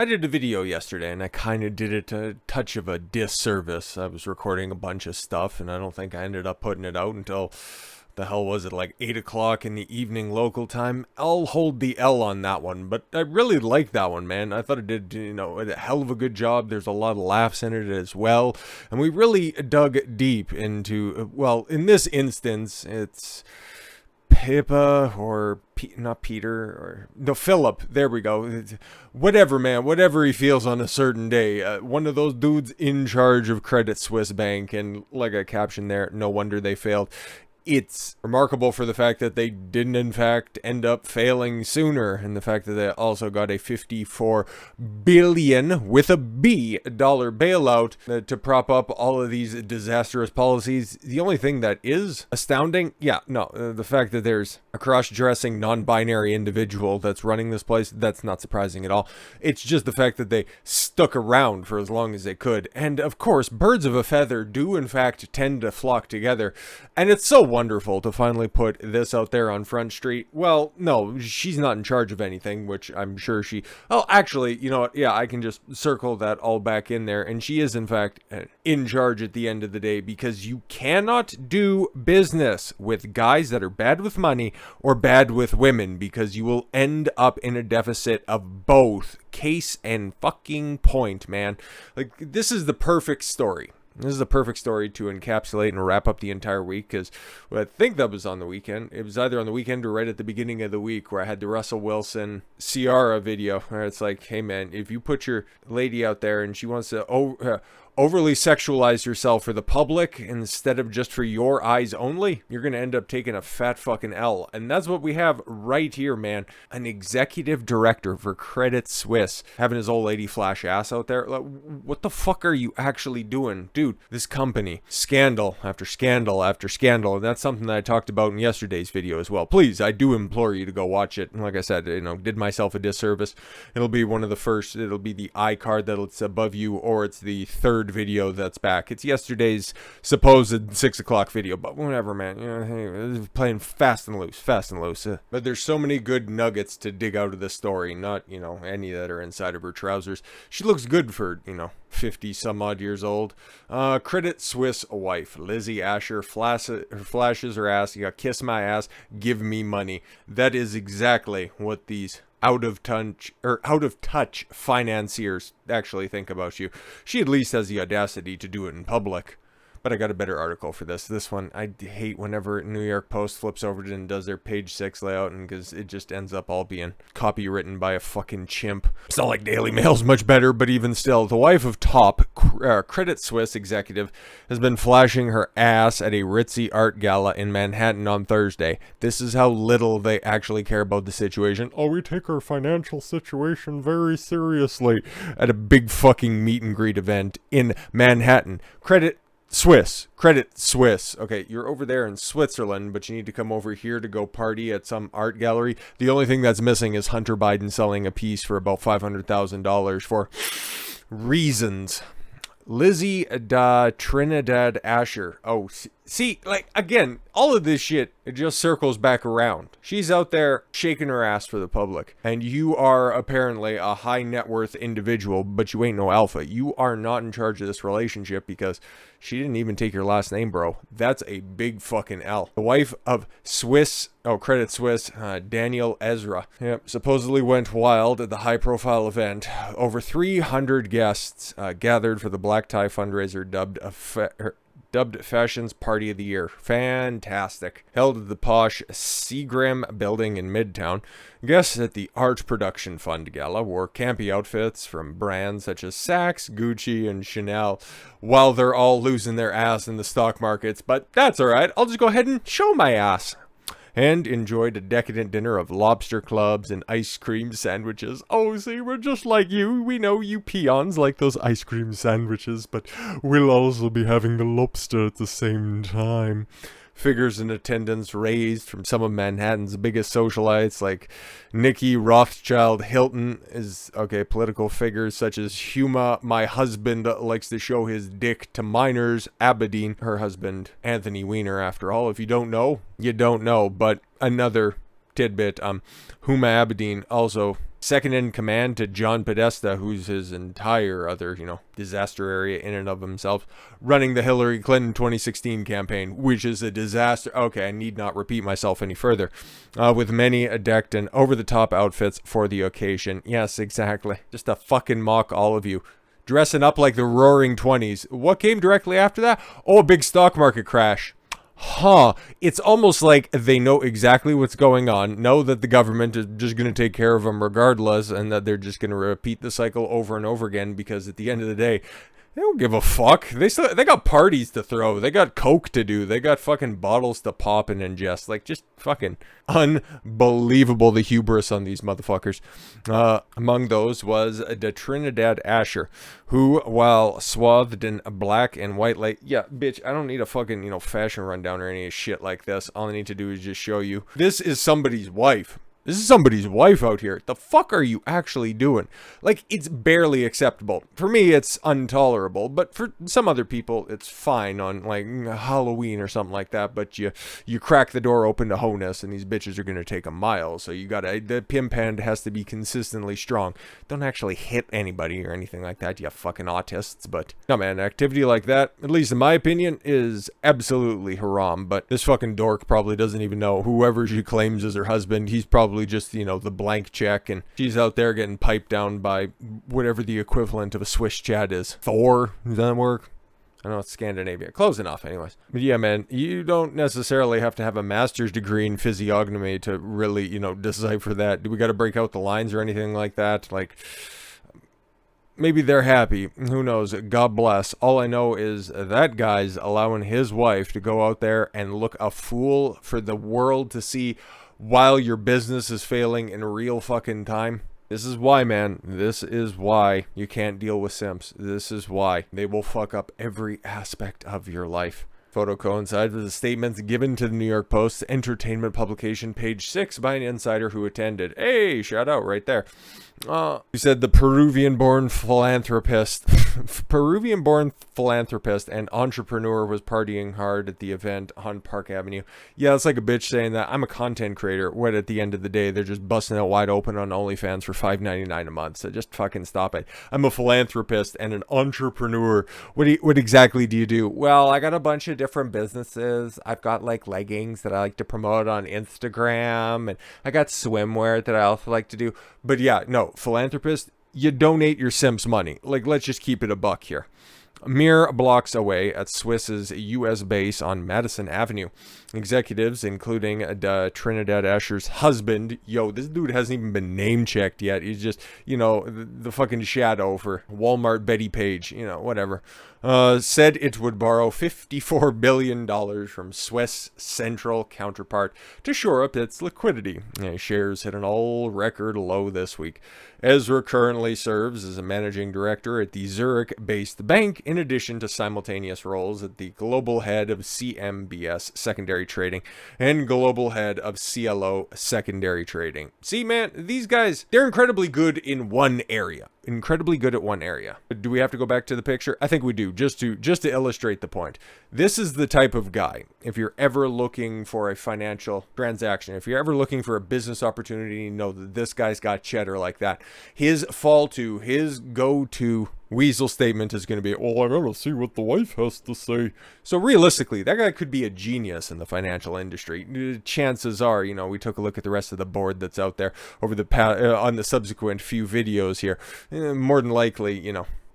I did a video yesterday and I kind of did it a touch of a disservice. I was recording a bunch of stuff and I don't think I ended up putting it out until, the hell was it, like 8 o'clock in the evening local time. I'll hold the L on that one, but I really liked that one, man. I thought it did, a hell of a good job. There's a lot of laughs in it as well. And we really dug deep into, well, in this instance, it's Pippa or not Peter or no Philip. There we go. Whatever, man. Whatever he feels on a certain day. One of those dudes in charge of Credit Suisse Bank, and like I captioned there, no wonder they failed. It's remarkable for the fact that they didn't, in fact, end up failing sooner, and the fact that they also got a $54 billion with a B dollar bailout to prop up all of these disastrous policies. The only thing that is astounding, the fact that there's a cross-dressing, non-binary individual that's running this place, that's not surprising at all. It's just the fact that they stuck around for as long as they could, and of course, birds of a feather do, in fact, tend to flock together, and it's so wonderful to finally put this out there on Front Street. Well, no, she's not in charge of anything, which I'm sure actually, you know what, yeah, I can just circle that all back in there, and she is, in fact, in charge at the end of the day, because you cannot do business with guys that are bad with money or bad with women, because you will end up in a deficit of both. Case and fucking point, man. Like, this is the perfect story. This is the perfect story to encapsulate and wrap up the entire week, because I think that was on the weekend. It was either on the weekend or right at the beginning of the week, where I had the Russell Wilson Ciara video, where it's like, hey man, if you put your lady out there and she wants to overly sexualize yourself for the public instead of just for your eyes only, you're going to end up taking a fat fucking L. And that's what we have right here, man. An executive director for Credit Suisse having his old lady flash ass out there. Like, what the fuck are you actually doing? Dude, this company, scandal after scandal after scandal. And that's something that I talked about in yesterday's video as well. Please, I do implore you to go watch it. And like I said, did myself a disservice. It'll be one of the first, it'll be the iCard that's above you, or it's the third video that's back. It's yesterday's supposed 6 o'clock video, but whatever, man. Hey, playing fast and loose. But there's so many good nuggets to dig out of this story, not, any that are inside of her trousers. She looks good for, 50 some odd years old. Credit Suisse wife, Lizzie Asher, flashes her ass. You got kiss my ass, give me money. That is exactly what these out of touch financiers actually think about you. She at least has the audacity to do it in public. But I got a better article for this. This one, I hate whenever New York Post flips over it and does their page 6 layout, and because it just ends up all being copywritten by a fucking chimp. It's not like Daily Mail's much better, but even still, the wife of top Credit Suisse executive has been flashing her ass at a ritzy art gala in Manhattan on Thursday. This is how little they actually care about the situation. Oh, we take our financial situation very seriously. At a big fucking meet and greet event in Manhattan. Credit Suisse. Okay, you're over there in Switzerland, but you need to come over here to go party at some art gallery. The only thing that's missing is Hunter Biden selling a piece for about $500,000 for reasons. Lizzie da Trindade-Asher. Oh, see, like, again, all of this shit, it just circles back around. She's out there shaking her ass for the public, and you are apparently a high net worth individual, but you ain't no alpha. You are not in charge of this relationship, because she didn't even take your last name, bro. That's a big fucking L. The wife of Credit Suisse, Daniel Ezra, supposedly went wild at the high profile event. Over 300 guests gathered for the black tie fundraiser dubbed Fashion's Party of the Year. Fantastic. Held at the posh Seagram building in Midtown. Guests at the Art Production Fund Gala wore campy outfits from brands such as Saks, Gucci, and Chanel, while they're all losing their ass in the stock markets. But that's alright, I'll just go ahead and show my ass. And enjoyed a decadent dinner of lobster clubs and ice cream sandwiches. Oh, see, we're just like you. We know you peons like those ice cream sandwiches, but we'll also be having the lobster at the same time. Figures in attendance raised from some of Manhattan's biggest socialites, like Nikki Rothschild Hilton, political figures such as Huma, my husband, likes to show his dick to minors, Abedin, her husband, Anthony Weiner, after all. If you don't know, you don't know. But another tidbit, Huma Abedin also second in command to John Podesta, who's his entire other, disaster area in and of himself, running the Hillary Clinton 2016 campaign, which is a disaster. Okay, I need not repeat myself any further. With many decked and over-the-top outfits for the occasion. Yes, exactly. Just to fucking mock all of you. Dressing up like the roaring 20s. What came directly after that? Oh, a big stock market crash. It's almost like they know exactly what's going on, know that the government is just going to take care of them regardless, and that they're just going to repeat the cycle over and over again, because at the end of the day, they don't give a fuck. They got parties to throw. They got coke to do. They got fucking bottles to pop and ingest. Like, just fucking unbelievable, the hubris on these motherfuckers. Among those was Da Trindade-Asher, who, while swathed in black and white light... Yeah, bitch, I don't need a fucking, fashion rundown or any shit like this. All I need to do is just show you. This is somebody's wife. This is somebody's wife out here. The fuck are you actually doing? Like, it's barely acceptable. For me, it's intolerable, but for some other people, it's fine on, like, Halloween or something like that. But you crack the door open to Honus, and these bitches are gonna take a mile. So the pimp hand has to be consistently strong. Don't actually hit anybody or anything like that, you fucking autists. But, no man, activity like that, at least in my opinion, is absolutely haram. But this fucking dork probably doesn't even know whoever she claims is her husband. He's probably just, the blank check, and she's out there getting piped down by whatever the equivalent of a Swiss Chad is. Thor? Does that work? I know it's Scandinavia. Close enough, anyways. But yeah, man, you don't necessarily have to have a master's degree in physiognomy to really, decipher that. Do we got to break out the lines or anything like that? Like, maybe they're happy. Who knows? God bless. All I know is that guy's allowing his wife to go out there and look a fool for the world to see while your business is failing in real fucking time. This is why, man. This is why you can't deal with simps. This is why they will fuck up every aspect of your life. Photo coincides with the statements given to the New York Post's entertainment publication, page 6, by an insider who attended. Hey, shout out right there. He said the Peruvian-born philanthropist and entrepreneur was partying hard at the event on Park Avenue. Yeah, it's like a bitch saying that I'm a content creator, when at the end of the day, they're just busting it wide open on OnlyFans for $5.99 a month. So just fucking stop it. I'm a philanthropist and an entrepreneur. What exactly do you do? Well, I got a bunch of different businesses. I've got like leggings that I like to promote on Instagram, and I got swimwear that I also like to do. But yeah, no, philanthropist, you donate your simps money. Like, let's just keep it a buck here. Mere blocks away at Swiss's U.S. base on Madison Avenue, executives, including Da Trindade-Asher's husband, this dude hasn't even been name checked yet. He's just, the fucking shadow for Walmart Betty Page, whatever, said it would borrow $54 billion from Swiss central counterpart to shore up its liquidity. Shares hit an all-record low this week. Ezra currently serves as a managing director at the Zurich-based bank, in addition to simultaneous roles at the global head of CMBS secondary trading and global head of CLO secondary trading. See, man, these guys, they're incredibly good in one area. Incredibly good at one area. Do we have to go back to the picture? I think we do, just to illustrate the point. This is the type of guy, if you're ever looking for a financial transaction, if you're ever looking for a business opportunity, you know that this guy's got cheddar like that. His go-to weasel statement is going to be, I gotta see what the wife has to say. So realistically, that guy could be a genius in the financial industry. Chances are, we took a look at the rest of the board that's out there over the on the subsequent few videos here. More than likely,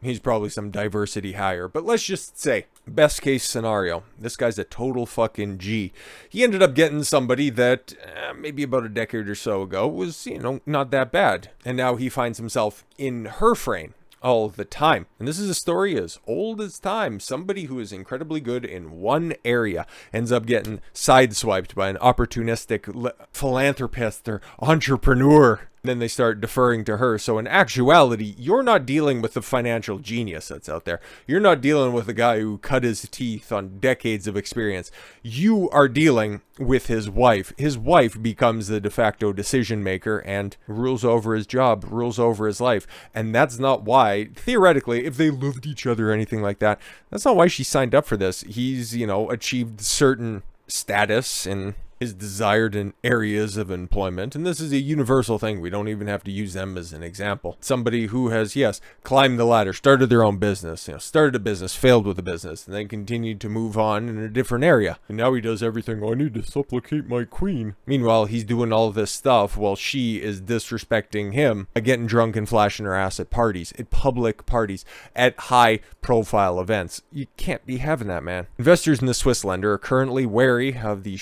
he's probably some diversity hire. But let's just say, best case scenario, this guy's a total fucking G. He ended up getting somebody that maybe about a decade or so ago was, not that bad. And now he finds himself in her frame all the time. And this is a story as old as time. Somebody who is incredibly good in one area ends up getting sideswiped by an opportunistic philanthropist or entrepreneur. Then they start deferring to her. So in actuality, you're not dealing with the financial genius that's out there. You're not dealing with a guy who cut his teeth on decades of experience. You are dealing with his wife. His wife becomes the de facto decision maker and rules over his job, rules over his life. And that's not why, theoretically, if they loved each other or anything like that, that's not why she signed up for this. He's, achieved certain status in is desired in areas of employment. And this is a universal thing. We don't even have to use them as an example. Somebody who has, yes, climbed the ladder, started their own business, started a business, failed with a business, and then continued to move on in a different area. And now he does everything. I need to supplicate my queen. Meanwhile, he's doing all this stuff while she is disrespecting him, getting drunk and flashing her ass at parties, at public parties, at high profile events. You can't be having that, man. Investors in the Swiss lender are currently wary of the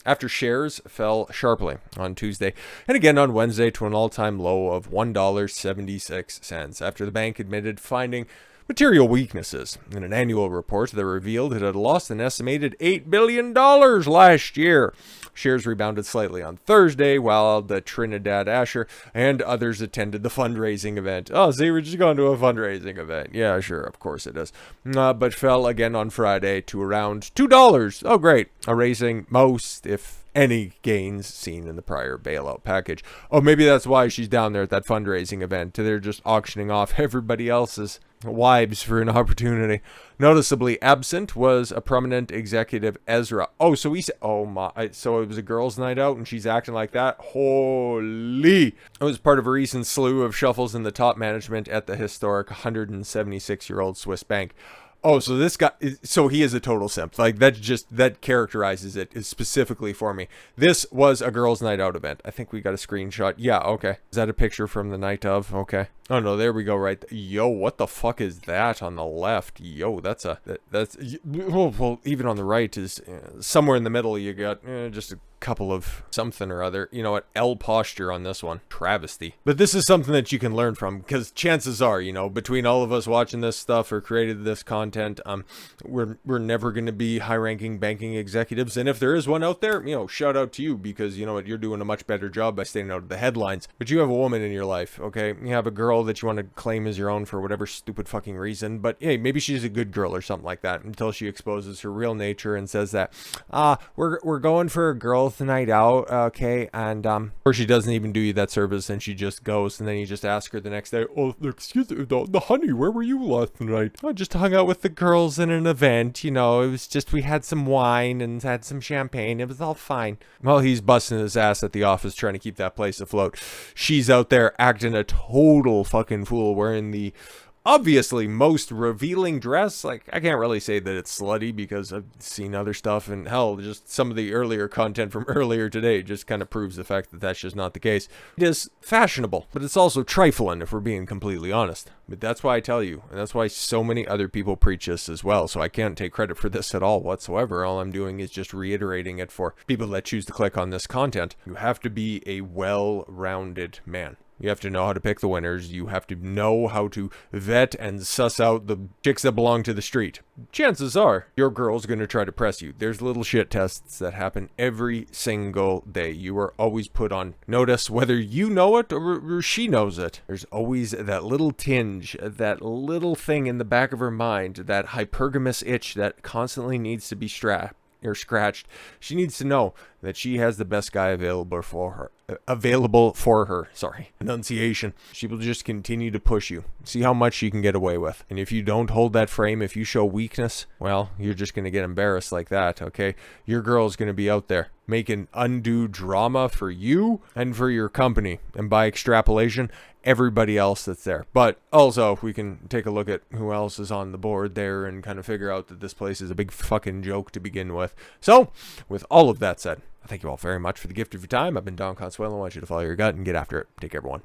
after shares fell sharply on Tuesday and again on Wednesday to an all-time low of $1.76 after the bank admitted finding material weaknesses in an annual report that revealed it had lost an estimated $8 billion last year. Shares rebounded slightly on Thursday while the Trinidad-Asher and others attended the fundraising event. Oh, see, we're just going to a fundraising event. Yeah, sure, of course it is. But fell again on Friday to around $2. Oh, great. Erasing most, if any, gains seen in the prior bailout package. Oh, maybe that's why she's down there at that fundraising event. They're just auctioning off everybody else's wives for an opportunity. Noticeably absent was a prominent executive, Ezra. Oh, so he said, so it was a girls' night out and she's acting like that? Holy! It was part of a recent slew of shuffles in the top management at the historic 176-year-old Swiss bank. Oh, so this guy, so he is a total simp. Like, that characterizes it specifically for me. This was a girls' night out event. I think we got a screenshot. Yeah, okay. Is that a picture from the night of? Okay. Oh, no, there we go, right. Yo, what the fuck is that on the left? Yo, that's well, even on the right is somewhere in the middle you got just a couple of something or other. You know what? L posture on this one. Travesty. But this is something that you can learn from, because chances are, between all of us watching this stuff or created this content, we're never going to be high-ranking banking executives. And if there is one out there, shout out to you, because you know what? You're doing a much better job by staying out of the headlines. But you have a woman in your life, okay? You have a girl that you want to claim as your own for whatever stupid fucking reason. But hey, maybe she's a good girl or something like that until she exposes her real nature and says that, we're going for a girls' night out, okay? And or she doesn't even do you that service and she just goes, and then you just ask her the next day, oh, excuse me, the honey, where were you last night? I just hung out with the girls in an event, it was just, we had some wine and had some champagne, it was all fine. Well, he's busting his ass at the office trying to keep that place afloat. She's out there acting a total fucking fool, wearing the obviously most revealing dress. Like, I can't really say that it's slutty because I've seen other stuff, and hell, just some of the earlier content from earlier today just kind of proves the fact that that's just not the case. It is fashionable, but it's also trifling if we're being completely honest. But that's why I tell you, and that's why so many other people preach this as well, so I can't take credit for this at all whatsoever. All I'm doing is just reiterating it for people that choose to click on this content. You have to be a well-rounded man. You have to know how to pick the winners. You have to know how to vet and suss out the chicks that belong to the street. Chances are your girl's going to try to press you. There's little shit tests that happen every single day. You are always put on notice, whether you know it or she knows it. There's always that little tinge, that little thing in the back of her mind, that hypergamous itch that constantly needs to be scratched. She needs to know that she has the best guy available for her. Sorry, enunciation. She will just continue to push you. See how much she can get away with. And if you don't hold that frame, if you show weakness, well, you're just going to get embarrassed like that, okay? Your girl's going to be out there making undue drama for you and for your company. And by extrapolation, everybody else that's there. But also, if we can take a look at who else is on the board there and kind of figure out that this place is a big fucking joke to begin with. So, with all of that said, I thank you all very much for the gift of your time. I've been Don Consuelo. I want you to follow your gut and get after it. Take care, everyone.